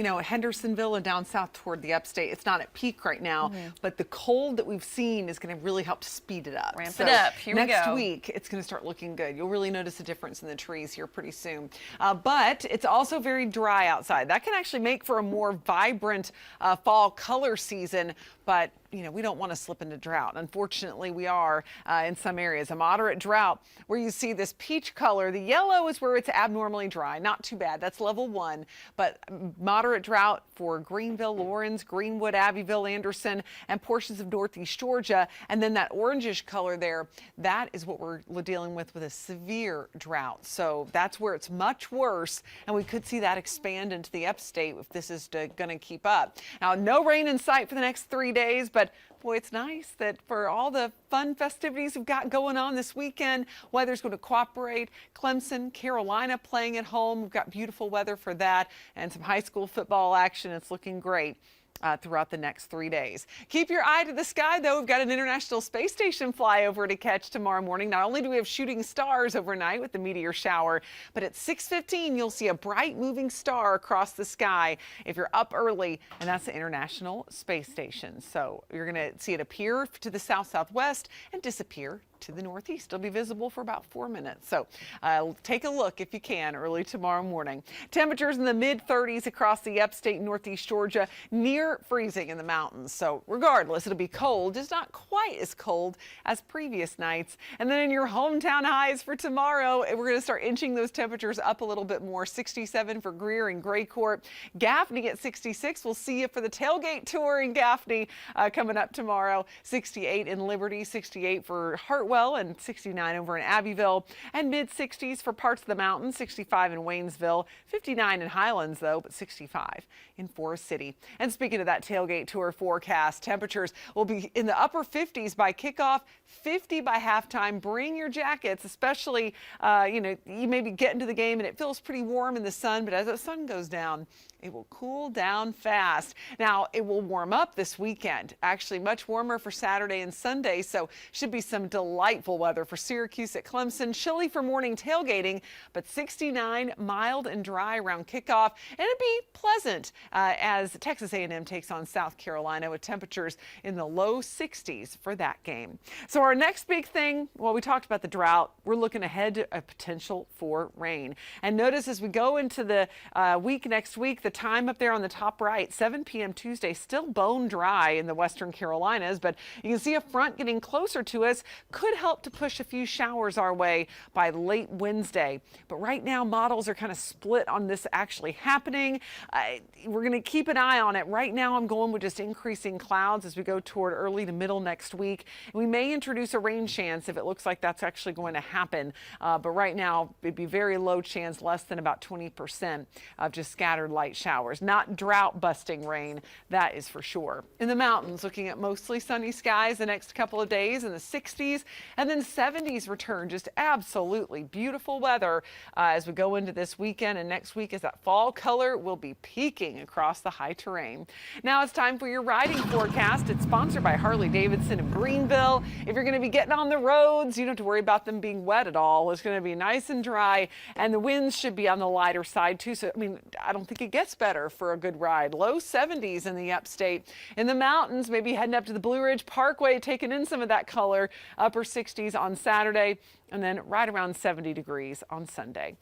You know, Hendersonville and down south toward the upstate, it's not at peak right now, but the cold that we've seen is going to really help to speed it up. Ramp it up. Here we go. Next week, it's going to start looking good. You'll really notice a difference in the trees here pretty soon. But it's also very dry outside. That can actually make for a more vibrant fall color season, but you know, we don't want to slip into drought. Unfortunately, we are in some areas. A moderate drought where you see this peach color. The yellow is where it's abnormally dry. Not too bad. That's level 1. But moderate drought for Greenville, Lawrence, Greenwood, Abbeville, Anderson, and portions of northeast Georgia. And then that orangish color there, that is what we're dealing with a severe drought. So that's where it's much worse. And we could see that expand into the upstate if this is going to keep up. Now, no rain in sight for the next 3 days, but boy, it's nice that for all the fun festivities we've got going on this weekend, weather's going to cooperate. Clemson, Carolina playing at home. We've got beautiful weather for that and some high school football action. It's looking great throughout the next 3 days. Keep your eye to the sky, though. We've got an International Space Station flyover to catch tomorrow morning. Not only do we have shooting stars overnight with the meteor shower, but at 6:15, you'll see a bright moving star across the sky if you're up early, and that's the International Space Station. So you're going to see it appear to the south-southwest and disappear to the northeast. It'll be visible for about 4 minutes. So take a look if you can early tomorrow morning. Temperatures in the mid-30s across the upstate and northeast Georgia, near freezing in the mountains. So regardless, it'll be cold, just not quite as cold as previous nights. And then in your hometown highs for tomorrow, we're going to start inching those temperatures up a little bit more. 67 for Greer and Graycourt. Gaffney at 66. We'll see you for the tailgate tour in Gaffney coming up tomorrow. 68 in Liberty, 68 for Hartwell, and 69 over in Abbeville, and mid-60s for parts of the mountains. 65 in Waynesville, 59 in Highlands, though, but 65 in Forest City. And speaking of that tailgate tour forecast, temperatures will be in the upper 50s by kickoff, 50 by halftime. Bring your jackets, especially, you know, you may be getting to the game and it feels pretty warm in the sun, but as the sun goes down, it will cool down fast. Now, it will warm up this weekend, actually much warmer for Saturday and Sunday, so should be some delightful weather for Syracuse at Clemson. Chilly for morning tailgating, but 69, mild and dry around kickoff, and it'll be pleasant as Texas A&M takes on South Carolina with temperatures in the low 60s for that game. So our next big thing, well, we talked about the drought. We're looking ahead to a potential for rain. And notice as we go into the week next week, the time up there on the top right, 7 p.m. Tuesday, still bone dry in the western Carolinas, but you can see a front getting closer to us, could help to push a few showers our way by late Wednesday. But right now, models are kind of split on this actually happening. We're going to keep an eye on it. Right now, I'm going with just increasing clouds as we go toward early to middle next week. We may introduce a rain chance if it looks like that's actually going to happen. But right now, it'd be very low chance, less than about 20% of just scattered light showers. Not drought busting rain, that is for sure. In the mountains, looking at mostly sunny skies the next couple of days in the 60s, and then 70s return. Just absolutely beautiful weather as we go into this weekend and next week, as that fall color will be peaking across the high terrain. Now it's time for your riding forecast. It's sponsored by Harley-Davidson of Greenville. If you're going to be getting on the roads, you don't have to worry about them being wet at all. It's going to be nice and dry, and the winds should be on the lighter side too. So, I mean, I don't think it gets better for a good ride. Low 70s in the upstate. In the mountains, maybe heading up to the Blue Ridge Parkway, taking in some of that color. Upper 60s on Saturday, and then right around 70 degrees on Sunday.